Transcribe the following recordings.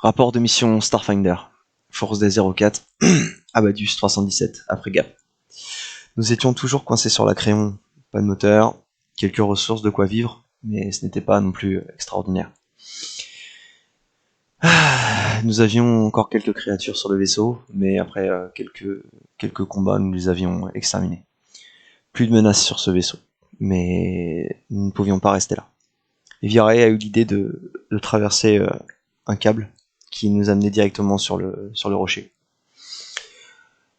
Rapport de mission Starfinder. Force des 04, Abadus 317, après Gap. Nous étions toujours coincés sur la Créon, pas de moteur, quelques ressources, de quoi vivre, mais ce n'était pas non plus extraordinaire. Nous avions encore quelques créatures sur le vaisseau, mais après quelques combats, nous les avions exterminés. Plus de menaces sur ce vaisseau, mais nous ne pouvions pas rester là. Et Viray a eu l'idée de traverser un câble qui nous amenait directement sur le rocher.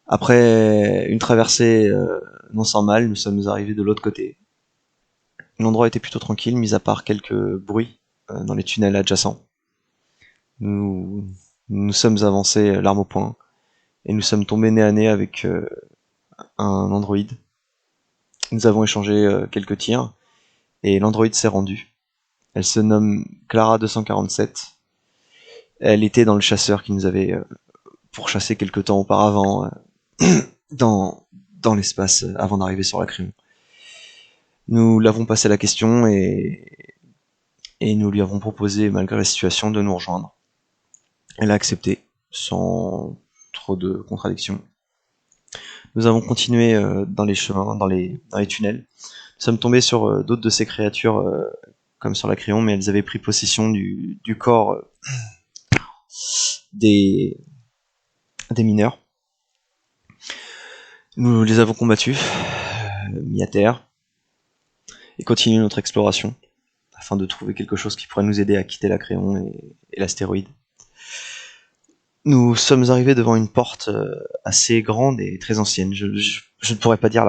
Après une traversée non sans mal, nous sommes arrivés de l'autre côté. L'endroit était plutôt tranquille, mis à part quelques bruits dans les tunnels adjacents. Nous sommes avancés l'arme au poing, et nous sommes tombés nez à nez avec un androïde. Nous avons échangé quelques tirs, et l'androïde s'est rendue. Elle se nomme Clara 247. Elle était dans le chasseur qui nous avait pourchassé quelque temps auparavant dans l'espace avant d'arriver sur la Créon. Nous l'avons passé la question et nous lui avons proposé, malgré la situation, de nous rejoindre. Elle a accepté, sans trop de contradictions. Nous avons continué dans les chemins, dans les tunnels. Nous sommes tombés sur d'autres de ces créatures, comme sur la Créon, mais elles avaient pris possession du corps des mineurs. Nous les avons combattus, mis à terre, et continué notre exploration, afin de trouver quelque chose qui pourrait nous aider à quitter la Créon et l'astéroïde. Nous sommes arrivés devant une porte assez grande et très ancienne. Je ne pourrais pas dire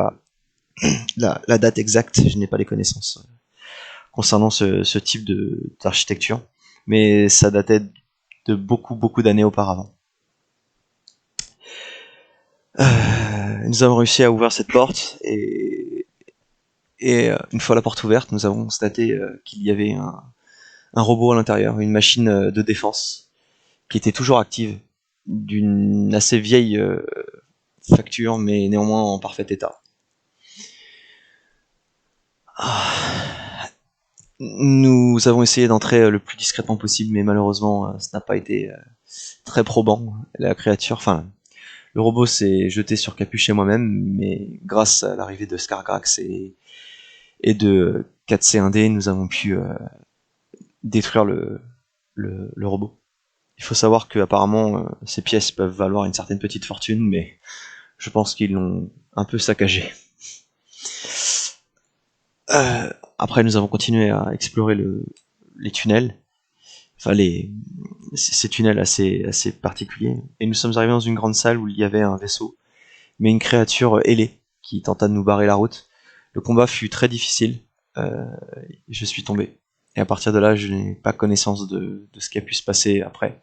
la date exacte, je n'ai pas les connaissances concernant ce type d'architecture, mais ça datait de beaucoup d'années auparavant. Nous avons réussi à ouvrir cette porte et une fois la porte ouverte, nous avons constaté qu'il y avait un robot à l'intérieur, une machine de défense qui était toujours active, d'une assez vieille facture, mais néanmoins en parfait état. Nous avons essayé d'entrer le plus discrètement possible, mais malheureusement, ça n'a pas été très probant. La créature, enfin, le robot s'est jeté sur Capuche et moi-même, mais grâce à l'arrivée de Scargrax et de 4C1D, nous avons pu détruire le robot. Il faut savoir que apparemment ces pièces peuvent valoir une certaine petite fortune, mais je pense qu'ils l'ont un peu saccagé. Après, nous avons continué à explorer les tunnels, enfin ces tunnels assez particuliers, et nous sommes arrivés dans une grande salle où il y avait un vaisseau, mais une créature ailée qui tenta de nous barrer la route. Le combat fut très difficile, je suis tombé. Et à partir de là, je n'ai pas connaissance de ce qui a pu se passer après.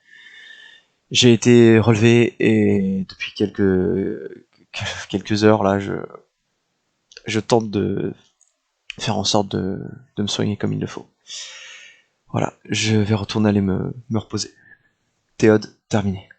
J'ai été relevé et depuis quelques heures là, je tente de faire en sorte de me soigner comme il le faut. Voilà, je vais retourner aller me reposer. Théode, terminé.